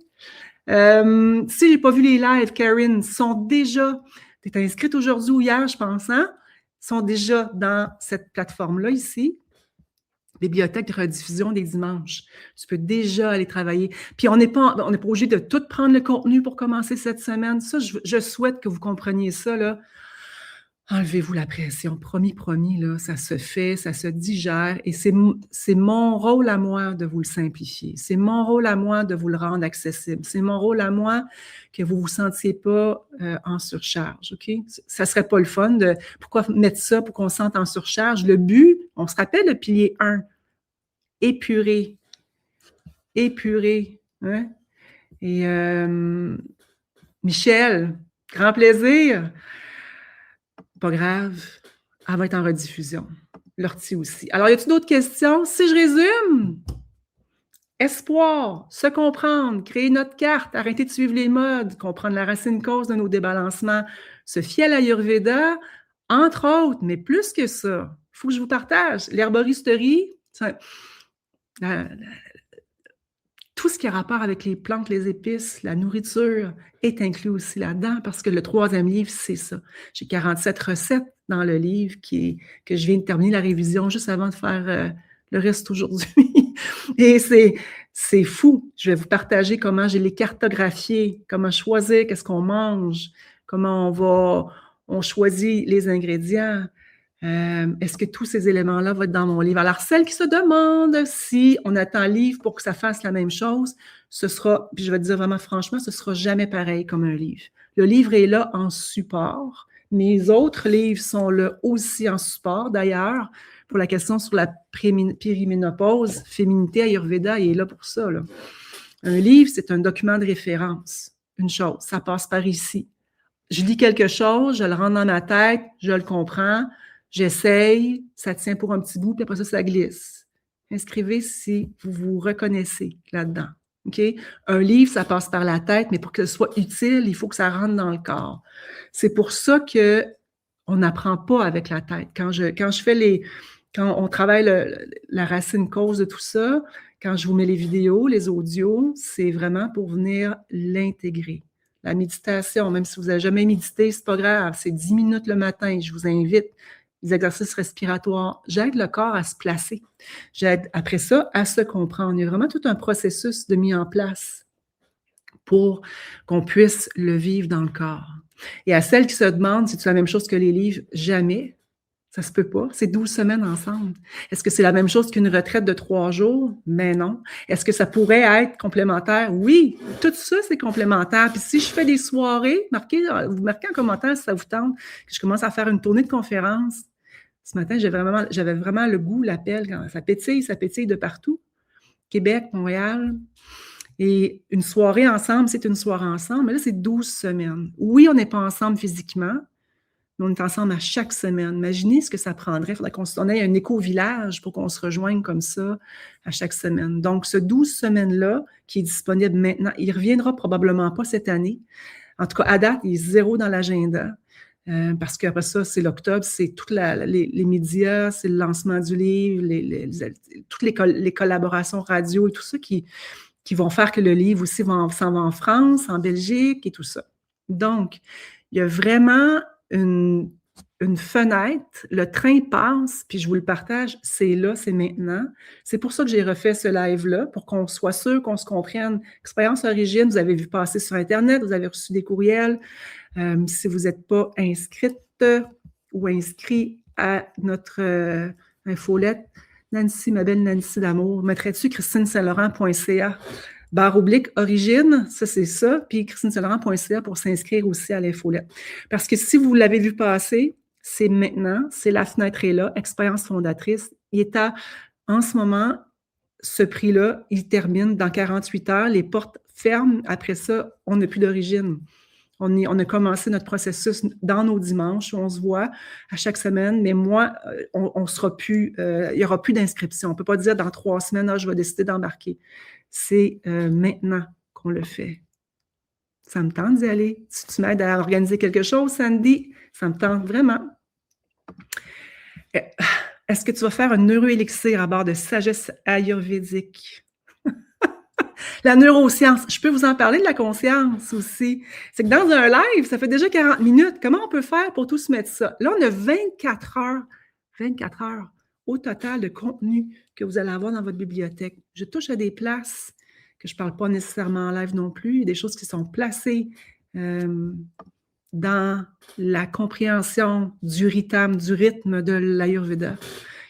Si je n'ai pas vu les lives, Karine, sont déjà, tu es inscrite aujourd'hui ou hier, je pense, hein? Sont déjà dans cette plateforme-là ici. Bibliothèque de rediffusion des dimanches. Tu peux déjà aller travailler. Puis on n'est pas obligé de tout prendre le contenu pour commencer cette semaine. Ça, je souhaite que vous compreniez ça, là. Enlevez-vous la pression, promis, là, ça se fait, ça se digère et c'est mon rôle à moi de vous le simplifier. C'est mon rôle à moi de vous le rendre accessible. C'est mon rôle à moi que vous ne vous sentiez pas en surcharge, OK? Ça ne serait pas le fun de... Pourquoi mettre ça pour qu'on se sente en surcharge? Le but, on se rappelle le pilier 1, épurer. Hein? Et Michel, grand plaisir. Pas grave, elle va être en rediffusion. L'ortie aussi. Alors, y a-t-il d'autres questions? Si je résume, espoir, se comprendre, créer notre carte, arrêter de suivre les modes, comprendre la racine cause de nos débalancements, se fier à l'Ayurveda, entre autres, mais plus que ça. Il faut que je vous partage. L'herboristerie, tout ce qui a rapport avec les plantes, les épices, la nourriture est inclus aussi là-dedans parce que le 3e livre, c'est ça. J'ai 47 recettes dans le livre que je viens de terminer la révision juste avant de faire le reste aujourd'hui. Et c'est fou. Je vais vous partager comment j'ai les cartographiés, comment choisir qu'est-ce qu'on mange, comment on choisit les ingrédients. Est-ce que tous ces éléments-là vont être dans mon livre? Alors, celle qui se demande si on attend un livre pour que ça fasse la même chose, ce sera, puis je vais te dire vraiment franchement, ce sera jamais pareil comme un livre. Le livre est là en support. Mes autres livres sont là aussi en support. D'ailleurs, pour la question sur la périménopause, féminité, Ayurveda, il est là pour ça, là. Un livre, c'est un document de référence. Une chose, ça passe par ici. Je lis quelque chose, je le rentre dans ma tête, je le comprends, j'essaye, ça tient pour un petit bout, puis après ça, ça glisse. Inscrivez si vous vous reconnaissez là-dedans. OK? Un livre, ça passe par la tête, mais pour que ce soit utile, il faut que ça rentre dans le corps. C'est pour ça qu'on n'apprend pas avec la tête. Quand on travaille la racine cause de tout ça, quand je vous mets les vidéos, les audios, c'est vraiment pour venir l'intégrer. La méditation, même si vous n'avez jamais médité, c'est pas grave, c'est 10 minutes le matin, je vous invite. Les exercices respiratoires, j'aide le corps à se placer. J'aide après ça à se comprendre. Il y a vraiment tout un processus de mis en place pour qu'on puisse le vivre dans le corps. Et à celles qui se demandent si c'est la même chose que les livres, jamais. Ça se peut pas. C'est 12 semaines ensemble. Est-ce que c'est la même chose qu'une retraite de 3 jours? Mais non. Est-ce que ça pourrait être complémentaire? Oui. Tout ça, c'est complémentaire. Puis si je fais des soirées, vous marquez en commentaire si ça vous tente, que je commence à faire une tournée de conférences. Ce matin, j'avais vraiment le goût, l'appel. Ça pétille de partout. Québec, Montréal. Et une soirée ensemble, c'est une soirée ensemble. Mais là, c'est 12 semaines. Oui, on n'est pas ensemble physiquement, mais on est ensemble à chaque semaine. Imaginez ce que ça prendrait. Il faudrait qu'on ait un éco-village pour qu'on se rejoigne comme ça à chaque semaine. Donc, ce 12 semaines-là, qui est disponible maintenant, il ne reviendra probablement pas cette année. En tout cas, à date, il est 0 dans l'agenda. Parce qu'après ça, c'est l'octobre, c'est tous les médias, c'est le lancement du livre, toutes les collaborations radio et tout ça qui vont faire que le livre aussi s'en va en France, en Belgique et tout ça. Donc, il y a vraiment une fenêtre, le train passe, puis je vous le partage, c'est là, c'est maintenant. C'est pour ça que j'ai refait ce live-là, pour qu'on soit sûr qu'on se comprenne. Expérience Origine, vous avez vu passer sur Internet, vous avez reçu des courriels. Si vous n'êtes pas inscrite ou inscrit à notre infolette, Nancy, ma belle Nancy d'amour, mettrais-tu christinesaint-laurent.ca /origine, ça c'est ça, puis christinesaint-laurent.ca pour s'inscrire aussi à l'infolette. Parce que si vous l'avez vu passer, c'est maintenant, c'est la fenêtre est là, expérience fondatrice. Il est en ce moment, ce prix-là, il termine dans 48 heures, les portes ferment, après ça, on n'a plus d'origine. On a commencé notre processus dans nos dimanches, où on se voit à chaque semaine, mais moi, on sera plus, il n'y aura plus d'inscription. On ne peut pas dire dans 3 semaines, je vais décider d'embarquer. C'est maintenant qu'on le fait. Ça me tente d'y aller. Si tu m'aides à organiser quelque chose, Sandy, ça me tente vraiment. Est-ce que tu vas faire un neuroélixir à bord de sagesse ayurvédique? La neuroscience, je peux vous en parler de la conscience aussi. C'est que dans un live, ça fait déjà 40 minutes. Comment on peut faire pour tout se mettre ça? Là, on a 24 heures au total de contenu que vous allez avoir dans votre bibliothèque. Je touche à des places que je ne parle pas nécessairement en live non plus. Il y a des choses qui sont placées dans la compréhension du rythme de l'Ayurveda.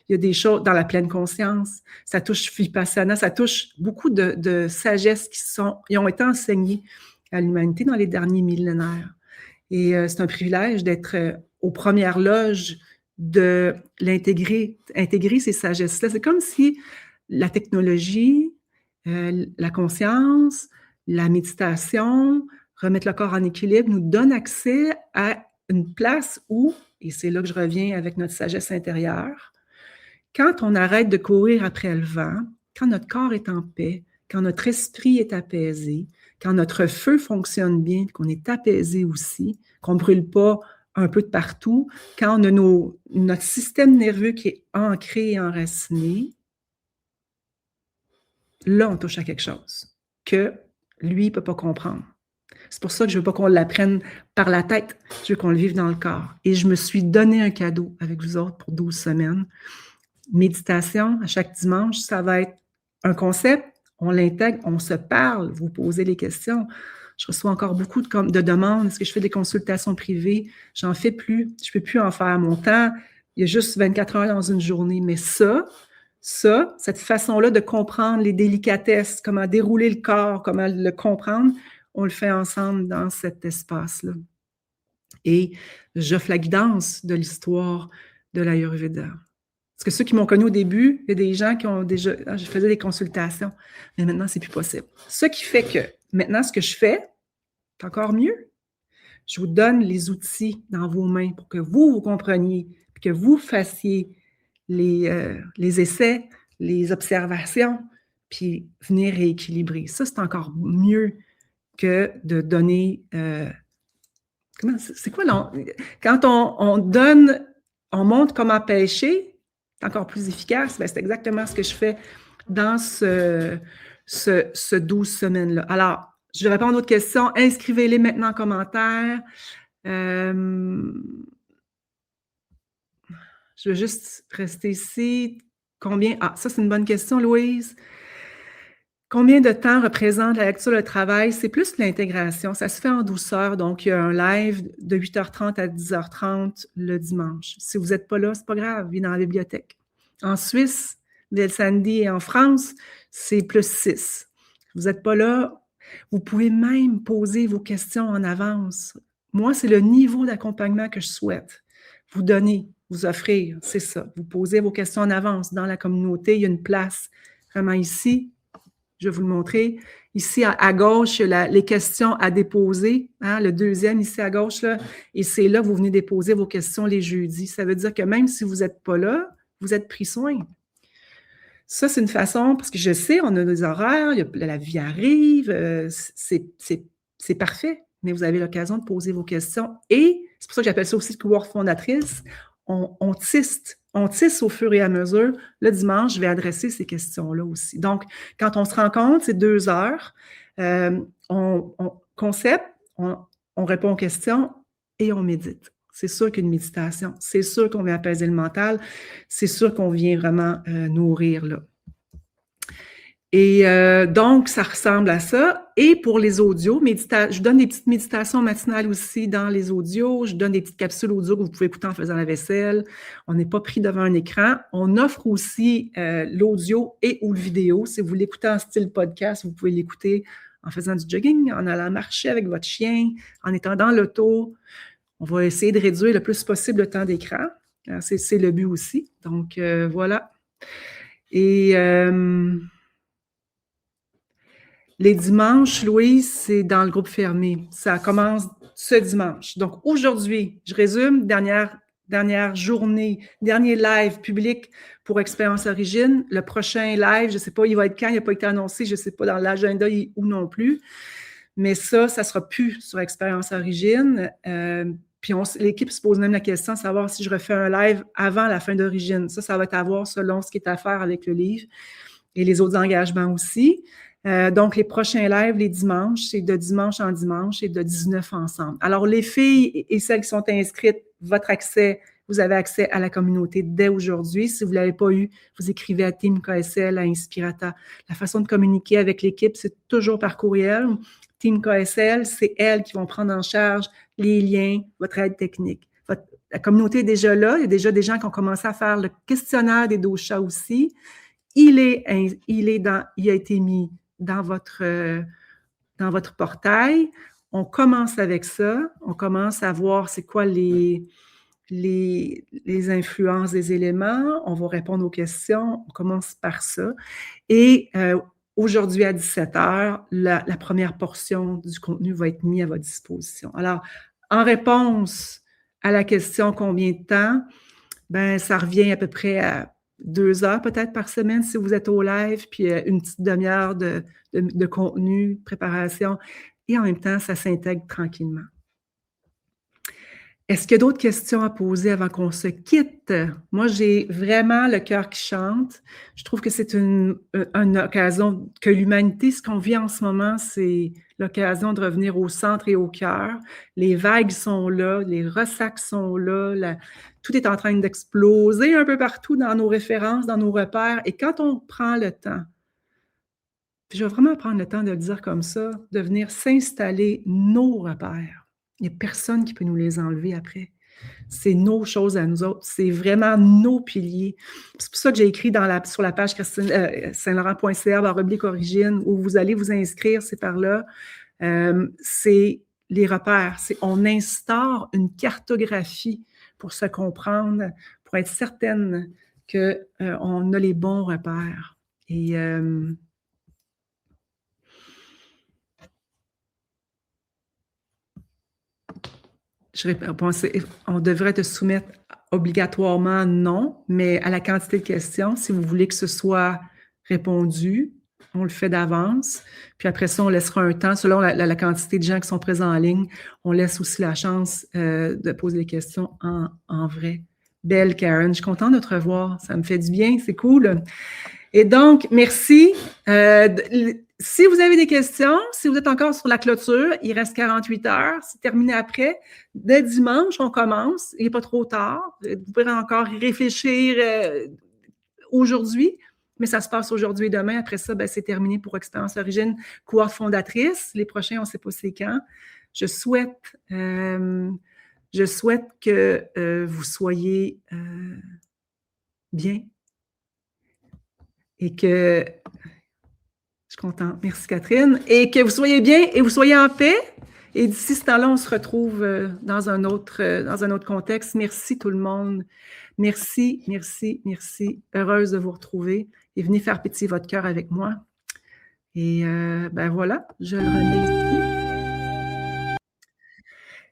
Il y a des choses dans la pleine conscience, ça touche Vipassana, ça touche beaucoup de sagesses qui ont été enseignées à l'humanité dans les derniers millénaires. Et c'est un privilège d'être aux premières loges, de intégrer ces sagesses-là. C'est comme si la technologie, la conscience, la méditation, remettre le corps en équilibre, nous donne accès à une place où, et c'est là que je reviens avec notre sagesse intérieure, quand on arrête de courir après le vent, quand notre corps est en paix, quand notre esprit est apaisé, quand notre feu fonctionne bien, qu'on est apaisé aussi, qu'on ne brûle pas un peu de partout. Quand on a notre système nerveux qui est ancré et enraciné, là, on touche à quelque chose que lui, il ne peut pas comprendre. C'est pour ça que je ne veux pas qu'on l'apprenne par la tête, je veux qu'on le vive dans le corps. Et je me suis donné un cadeau avec vous autres pour 12 semaines. Méditation, à chaque dimanche, ça va être un concept, on l'intègre, on se parle, vous posez les questions. Je reçois encore beaucoup de demandes. Est-ce que je fais des consultations privées? J'en fais plus. Je ne peux plus en faire. Mon temps, il y a juste 24 heures dans une journée. Mais cette façon-là de comprendre les délicatesses, comment dérouler le corps, comment le comprendre, on le fait ensemble dans cet espace-là. Et j'offre la guidance de l'histoire de l'Ayurveda. Parce que ceux qui m'ont connu au début, il y a des gens qui ont déjà... je faisais des consultations, mais maintenant, c'est plus possible. Ce qui fait que maintenant, ce que je fais, c'est encore mieux. Je vous donne les outils dans vos mains pour que vous compreniez, que vous fassiez les essais, les observations, puis venir rééquilibrer. Ça, c'est encore mieux que de donner... c'est quoi? Quand on donne, on montre comment pêcher, c'est encore plus efficace. C'est exactement ce que je fais dans ce 12 semaines-là. Alors, je vais répondre à d'autres questions. Inscrivez-les maintenant en commentaire. Je vais juste rester ici. Combien? Ah, ça, c'est une bonne question, Louise. Combien de temps représente la lecture, le travail? C'est plus l'intégration. Ça se fait en douceur. Donc, il y a un live de 8h30 à 10h30 le dimanche. Si vous n'êtes pas là, c'est pas grave. Venez dans la bibliothèque. En Suisse, Sandy et en France, c'est plus 6. Vous n'êtes pas là, vous pouvez même poser vos questions en avance. Moi, c'est le niveau d'accompagnement que je souhaite vous donner, vous offrir. C'est ça. Vous posez vos questions en avance. Dans la communauté, il y a une place vraiment ici. Je vais vous le montrer. Ici, à gauche, il y a les questions à déposer. Hein, le deuxième, ici à gauche, là, et c'est là que vous venez déposer vos questions les jeudis. Ça veut dire que même si vous n'êtes pas là, vous êtes pris soin. Ça, c'est une façon, parce que je sais, on a des horaires, la vie arrive, c'est parfait, mais vous avez l'occasion de poser vos questions. Et c'est pour ça que j'appelle ça aussi le couloir fondatrice. On tisse au fur et à mesure. Le dimanche, je vais adresser ces questions-là aussi. Donc, quand on se rencontre, c'est 2 heures. On répond aux questions et on médite. C'est sûr qu'une méditation, c'est sûr qu'on vient apaiser le mental, c'est sûr qu'on vient vraiment nourrir là. Et donc, ça ressemble à ça. Et pour les audios, je donne des petites méditations matinales aussi dans les audios. Je donne des petites capsules audio que vous pouvez écouter en faisant la vaisselle. On n'est pas pris devant un écran. On offre aussi l'audio et ou le vidéo. Si vous l'écoutez en style podcast, vous pouvez l'écouter en faisant du jogging, en allant marcher avec votre chien, en étant dans l'auto. On va essayer de réduire le plus possible le temps d'écran. C'est le but aussi. Donc, voilà. Et... les dimanches, Louise, c'est dans le groupe fermé. Ça commence ce dimanche. Donc, aujourd'hui, je résume, dernière journée, dernier live public pour Expérience Origine. Le prochain live, je ne sais pas, il va être quand, il n'a pas été annoncé, je ne sais pas dans l'agenda ou non plus. Mais ça ne sera plus sur Expérience Origine. Puis l'équipe se pose même la question de savoir si je refais un live avant la fin d'Origine. Ça va être à voir selon ce qui est à faire avec le livre et les autres engagements aussi. Donc, les prochains lives, les dimanches, c'est de dimanche en dimanche et de 19 ensemble. Alors, les filles et celles qui sont inscrites, vous avez accès à la communauté dès aujourd'hui. Si vous ne l'avez pas eu, vous écrivez à Team KSL, à Inspirata. La façon de communiquer avec l'équipe, c'est toujours par courriel. Team KSL, c'est elles qui vont prendre en charge les liens, votre aide technique. La communauté est déjà là. Il y a déjà des gens qui ont commencé à faire le questionnaire des doshas aussi. Il a été mis dans votre portail. On commence avec ça. On commence à voir c'est quoi les influences des éléments. On va répondre aux questions. On commence par ça. Et aujourd'hui, à 17h, la première portion du contenu va être mise à votre disposition. Alors, en réponse à la question combien de temps, ben ça revient à peu près à 2 heures peut-être par semaine si vous êtes au live, puis une petite demi-heure de contenu, préparation, et en même temps, ça s'intègre tranquillement. Est-ce qu'il y a d'autres questions à poser avant qu'on se quitte? Moi, j'ai vraiment le cœur qui chante. Je trouve que c'est une occasion que l'humanité, ce qu'on vit en ce moment, c'est l'occasion de revenir au centre et au cœur. Les vagues sont là, les ressacs sont là, tout est en train d'exploser un peu partout dans nos références, dans nos repères. Et quand on prend le temps, puis je vais vraiment prendre le temps de le dire comme ça, de venir s'installer nos repères. Il n'y a personne qui peut nous les enlever après. C'est nos choses à nous autres. C'est vraiment nos piliers. C'est pour ça que j'ai écrit sur la page saintlaurent.ca/origine où vous allez vous inscrire, c'est par là. C'est les repères. On instaure une cartographie pour se comprendre, pour être certaine qu'on a les bons repères. Et je pensais, on devrait te soumettre obligatoirement non, mais à la quantité de questions, si vous voulez que ce soit répondu, on le fait d'avance. Puis après ça, on laissera un temps, selon la quantité de gens qui sont présents en ligne, on laisse aussi la chance de poser des questions en vrai. Belle Karen, je suis contente de te revoir. Ça me fait du bien, c'est cool. Et donc, merci. Si vous avez des questions, si vous êtes encore sur la clôture, il reste 48 heures. C'est terminé après. Dès dimanche, on commence. Il n'est pas trop tard. Vous pourrez encore y réfléchir aujourd'hui, mais ça se passe aujourd'hui et demain. Après ça, ben, c'est terminé pour Expérience Origine, cohorte fondatrice. Les prochains, on ne sait pas c'est quand. Je souhaite que vous soyez bien et que... Je suis contente. Merci, Catherine. Et que vous soyez bien et vous soyez en paix. Et d'ici ce temps-là, on se retrouve dans un autre contexte. Merci tout le monde. Merci, merci, merci. Heureuse de vous retrouver. Et venez faire pétiller votre cœur avec moi. Et ben voilà, je le remets ici.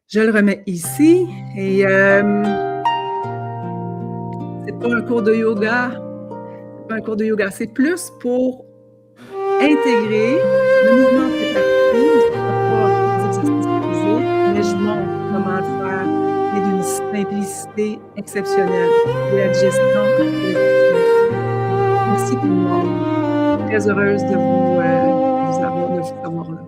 Je le remets ici. Et c'est pas un cours de yoga. C'est pas un cours de yoga. C'est plus pour intégrer le mouvement préparé, pas des exercices physiques, mais je montre comment le faire et d'une simplicité exceptionnelle. Et la digestion, merci tout le monde. Très heureuse de vous avoir là.